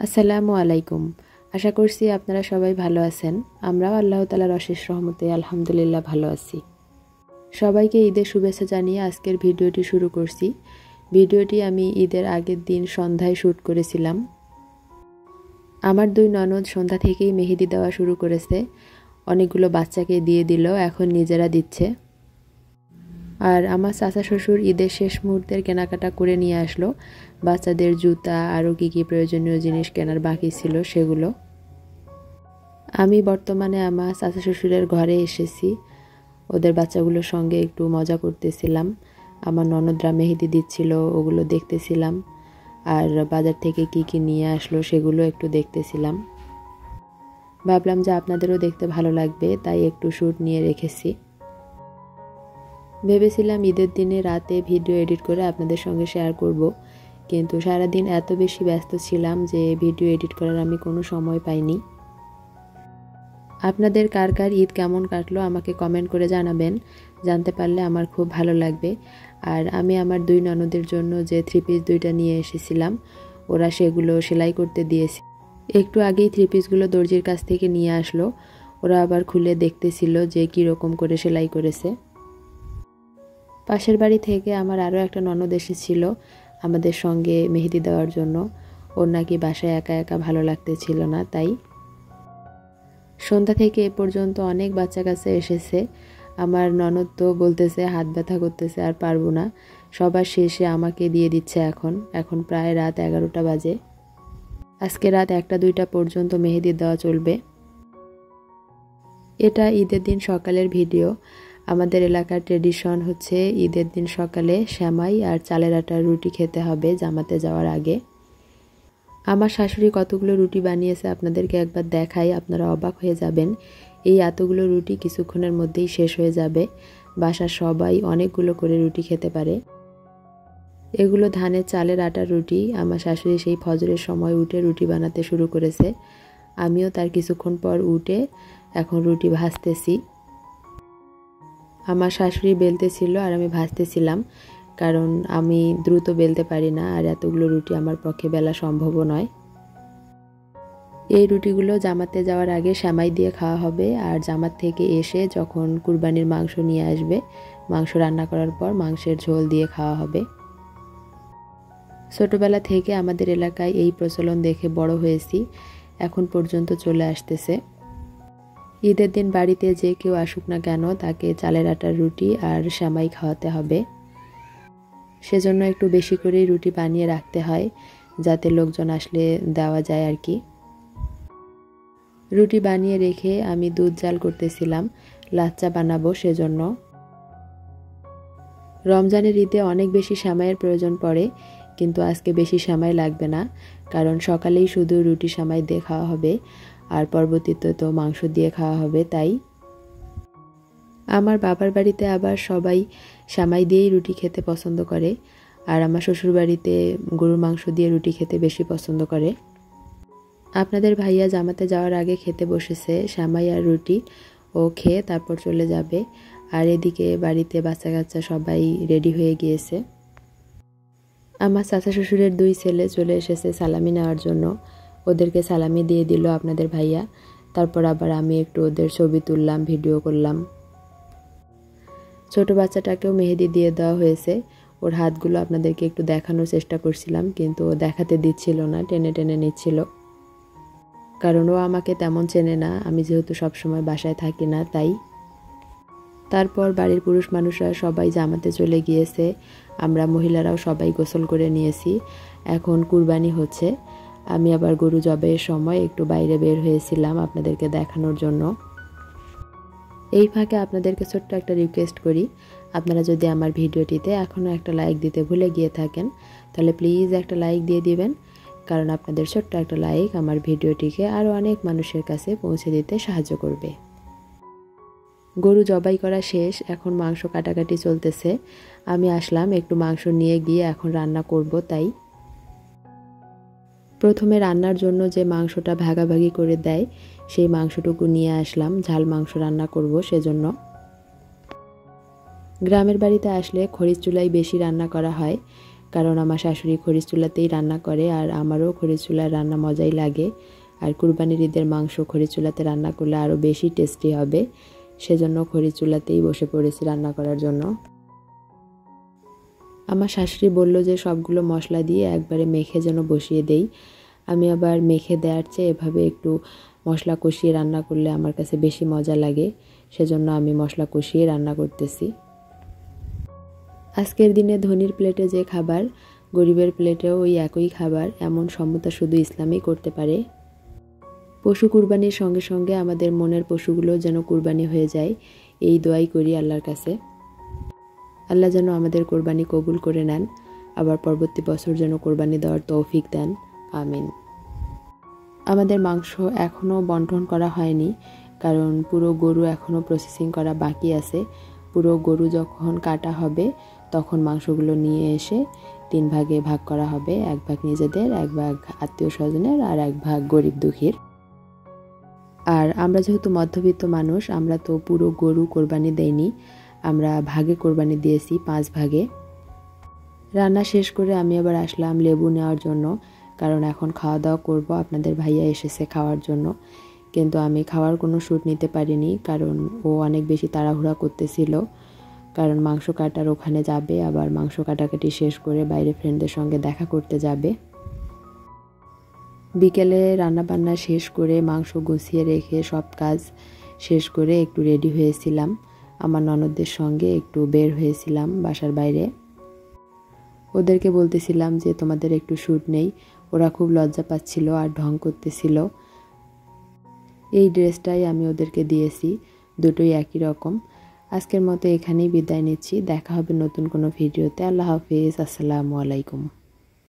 আসসালামু আলাইকুম। আশা করছি আপনারা সবাই ভালো আছেন। আমরাও আল্লাহ তাআলার অশেষ রহমতে আলহামদুলিল্লাহ ভালো আছি। সবাইকে ঈদের শুভেচ্ছা জানিয়ে আজকের ভিডিওটি শুরু করছি। ভিডিওটি আমি ঈদের আগের দিন সন্ধ্যায় শ্যুট করেছিলাম। আমার দুই ননদ সন্ধ্যা থেকেই মেহেদি দেওয়া শুরু করেছে। অনেকগুলো বাচ্চাকে দিয়ে দিল, এখন নিজেরা দিচ্ছে। আর আমার চাচা শ্বশুর ঈদের শেষ মুহূর্তের কেনাকাটা করে নিয়ে আসলো। বাচ্চাদের জুতা আরও কী প্রয়োজনীয় জিনিস কেনার বাকি ছিল সেগুলো। আমি বর্তমানে আমার চাচা শ্বশুরের ঘরে এসেছি। ওদের বাচ্চাগুলোর সঙ্গে একটু মজা করতেছিলাম। আমার ননদরা মেহেদি দিচ্ছিল, ওগুলো দেখতেছিলাম। আর বাজার থেকে কি নিয়ে আসলো সেগুলো একটু দেখতেছিলাম। ভাবলাম যে আপনাদেরও দেখতে ভালো লাগবে, তাই একটু শ্যুট নিয়ে রেখেছি। ভেবেছিলাম ঈদের দিনে রাতে ভিডিও এডিট করে আপনাদের সঙ্গে শেয়ার করব, কিন্তু সারাদিন এত বেশি ব্যস্ত ছিলাম যে ভিডিও এডিট করার আমি কোনো সময় পাইনি। আপনাদের কার কার ঈদ কেমন কাটলো আমাকে কমেন্ট করে জানাবেন, জানতে পারলে আমার খুব ভালো লাগবে। আর আমি আমার দুই ননদের জন্য যে 3 পিস দুইটা নিয়ে এসেছিলাম, ওরা সেগুলো সেলাই করতে দিয়েছে। একটু আগেই 3 পিসগুলো দর্জির কাছ থেকে নিয়ে আসলো। ওরা আবার খুলে দেখতেছিল যে কীরকম করে সেলাই করেছে। পাশের বাড়ি থেকে আমার আরও একটা ননদ এসেছিল আমাদের সঙ্গে মেহেদি দেওয়ার জন্য। ওর নাকি বাসায় একা একা ভালো লাগতেছিল না, তাই সন্ধ্যা থেকে এ পর্যন্ত অনেক বাচ্চা কাছে এসেছে। আমার ননদ তো বলতেছে হাত ব্যথা করতেছে, আর পারবো না। সবার শেষে আমাকে দিয়ে দিচ্ছে। এখন প্রায় রাত 11টা বাজে। আজকে রাত 1টা-2টা পর্যন্ত মেহেদি দেওয়া চলবে। এটা ঈদের দিন সকালের ভিডিও। আমাদের এলাকার ট্রেডিশন হচ্ছে ঈদের দিন সকালে সেমাই আর চালের আটার রুটি খেতে হবে জামাতে যাওয়ার আগে। আমার শাশুড়ি কতগুলো রুটি বানিয়েছে আপনাদেরকে একবার দেখাই, আপনারা অবাক হয়ে যাবেন। এই এতগুলো রুটি কিছুক্ষণের মধ্যেই শেষ হয়ে যাবে। বাসার সবাই অনেকগুলো করে রুটি খেতে পারে। এগুলো ধানের চালের আটার রুটি। আমার শাশুড়ি সেই ফজরের সময় উঠে রুটি বানাতে শুরু করেছে। আমিও তার কিছুক্ষণ পর উঠে এখন রুটি ভাজতেছি। আমার শাশুড়ি বেলতেছিল আর আমি ভাজতেছিলাম, কারণ আমি দ্রুত বেলতে পারি না, আর এতগুলো রুটি আমার পক্ষে বেলা সম্ভবও নয়। এই রুটিগুলো জামাতে যাওয়ার আগে সেমাই দিয়ে খাওয়া হবে, আর জামাত থেকে এসে যখন কুরবানির মাংস নিয়ে আসবে, মাংস রান্না করার পর মাংসের ঝোল দিয়ে খাওয়া হবে। ছোটবেলা থেকে আমাদের এলাকায় এই প্রচলন দেখে বড় হয়েছি, এখন পর্যন্ত চলে আসতেছে। ঈদের দিন বাড়িতে যে কেউ আসুক না কেন তাকে চালের আটার রুটি আর সেমাই খাওয়াতে হবে। সেজন্য একটু বেশি করেই রুটি বানিয়ে রাখতে হয়, যাতে লোকজন আসলে দেওয়া যায় আর কি। রুটি বানিয়ে রেখে আমি দুধ জাল করতেছিলাম, লাচ্চা বানাবো সেজন্য। রমজানের ঈদে অনেক বেশি সেমাইয়ের প্রয়োজন পড়ে, কিন্তু আজকে বেশি সেমাই লাগবে না, কারণ সকালেই শুধু রুটি সেমাই দিয়ে খাওয়া হবে, আর পরবর্তীতে তো মাংস দিয়ে খাওয়া হবে। তাই আমার বাবার বাড়িতে আবার সবাই সেমাই দিয়েই রুটি খেতে পছন্দ করে, আর আমার শ্বশুর বাড়িতে গরুর মাংস দিয়ে রুটি খেতে বেশি পছন্দ করে। আপনাদের ভাইয়া জামাতে যাওয়ার আগে খেতে বসেছে সেমাই আর রুটি। ও খেয়ে তারপর চলে যাবে। আর এদিকে বাড়িতে বাচ্চা কাচ্চা সবাই রেডি হয়ে গিয়েছে। আমার চাচা শ্বশুরের 2 ছেলে চলে এসেছে সালামি নেওয়ার জন্য। ওদেরকে সালামি দিয়ে দিল আপনাদের ভাইয়া। তারপর আবার আমি একটু ওদের ছবি তুললাম, ভিডিও করলাম। ছোট বাচ্চাটাকেও মেহেদি দিয়ে দেওয়া হয়েছে। ওর হাতগুলো আপনাদেরকে একটু দেখানোর চেষ্টা করছিলাম, কিন্তু ও দেখাতে দিচ্ছিল না, টেনে টেনে নিচ্ছিল। কারণ ও আমাকে তেমন চেনে না, আমি যেহেতু সবসময় বাসায় থাকি না, তাই। তারপর বাড়ির পুরুষ মানুষরা সবাই জামাতে চলে গিয়েছে। আমরা মহিলারাও সবাই গোসল করে নিয়েছি। এখন কুরবানি হচ্ছে। আমি আবার গরু জবাইয়ের সময় একটু বাইরে বের হয়েছিলাম আপনাদেরকে দেখানোর জন্য। এই ফাঁকে আপনাদেরকে ছোট্ট একটা রিকোয়েস্ট করি, আপনারা যদি আমার ভিডিওটিতে এখনও একটা লাইক দিতে ভুলে গিয়ে থাকেন, তাহলে প্লিজ একটা লাইক দিয়ে দিবেন, কারণ আপনাদের ছোট্ট একটা লাইক আমার ভিডিওটিকে আরও অনেক মানুষের কাছে পৌঁছে দিতে সাহায্য করবে। গরু জবাই করা শেষ, এখন মাংস কাটাকাটি চলতেছে। আমি আসলাম একটু মাংস নিয়ে গিয়ে এখন রান্না করব, তাই প্রথমে রান্নার জন্য যে মাংসটা ভাগাভাগি করে দেয় সেই মাংসটুকু নিয়ে আসলাম, ঝাল মাংস রান্না করব সেজন্য। গ্রামের বাড়িতে আসলে খড়ির চুলায় বেশি রান্না করা হয়, কারণ আমার শাশুড়ি খড়ির চুলাতেই রান্না করে, আর আমারও খড়ির চুলার রান্না মজাই লাগে। আর কুরবানির ঈদের মাংস খড়ির চুলাতে রান্না করলে আরও বেশি টেস্টি হবে, সেজন্য খড়ির চুলাতেই বসে পড়েছি রান্না করার জন্য। আমার শাশুড়ি বলল যে সবগুলো মশলা দিয়ে একবারে মেখে যেন বসিয়ে দেই। আমি আবার মেখে দেওয়ার চেয়ে এভাবে একটু মশলা কষিয়ে রান্না করলে আমার কাছে বেশি মজা লাগে, সেজন্য আমি মশলা কষিয়ে রান্না করতেছি। আজকের দিনে ধনীর প্লেটে যে খাবার, গরিবের প্লেটেও ওই একই খাবার, এমন সমতা শুধু ইসলামই করতে পারে। পশু কুরবানির সঙ্গে সঙ্গে আমাদের মনের পশুগুলো যেন কুরবানি হয়ে যায়, এই দোয়াই করি আল্লাহর কাছে। আল্লাহ যেন আমাদের কোরবানি কবুল করে নেন, আবার পরবর্তী বছর যেন কোরবানি দেওয়ার তৌফিক দেন, আমিন। আমাদের মাংস এখনও বন্টন করা হয়নি, কারণ পুরো গরু এখনও প্রসেসিং করা বাকি আছে। পুরো গরু যখন কাটা হবে তখন মাংসগুলো নিয়ে এসে 3 ভাগে ভাগ করা হবে, 1 ভাগ নিজেদের, 1 ভাগ আত্মীয় স্বজনের, আর 1 ভাগ গরিব দুঃখীর। আর আমরা যেহেতু মধ্যবিত্ত মানুষ, আমরা তো পুরো গরু কোরবানি দেইনি, আমরা ভাগে কোরবানি দিয়েছি, 5 ভাগে। রান্না শেষ করে আমি আবার আসলাম লেবু নেওয়ার জন্য, কারণ এখন খাওয়া দাওয়া করব। আপনাদের ভাইয়া এসেছে খাওয়ার জন্য, কিন্তু আমি খাওয়ার কোনো শ্যুট নিতে পারিনি, কারণ ও অনেক বেশি তাড়াহুড়া করতেছিল, কারণ মাংস কাটার ওখানে যাবে, আবার মাংস কাটাকাটি শেষ করে বাইরে ফ্রেন্ডদের সঙ্গে দেখা করতে যাবে। বিকেলে রান্নাবান্না শেষ করে মাংস গুছিয়ে রেখে সব কাজ শেষ করে একটু রেডি হয়েছিলাম, আমার ননদদের সঙ্গে একটু বের হয়েছিলাম বাসার বাইরে। ওদেরকে বলতেছিলাম যে তোমাদের একটু শ্যুট নেই, ওরা খুব লজ্জা পাচ্ছিল আর ঢং করতেছিল। এই ড্রেসটাই আমি ওদেরকে দিয়েছি, দুটোই একই রকম। আজকের মতো এখানেই বিদায় নিচ্ছি, দেখা হবে নতুন কোনো ভিডিওতে। আল্লাহ হাফিজ, আসসালামু আলাইকুম।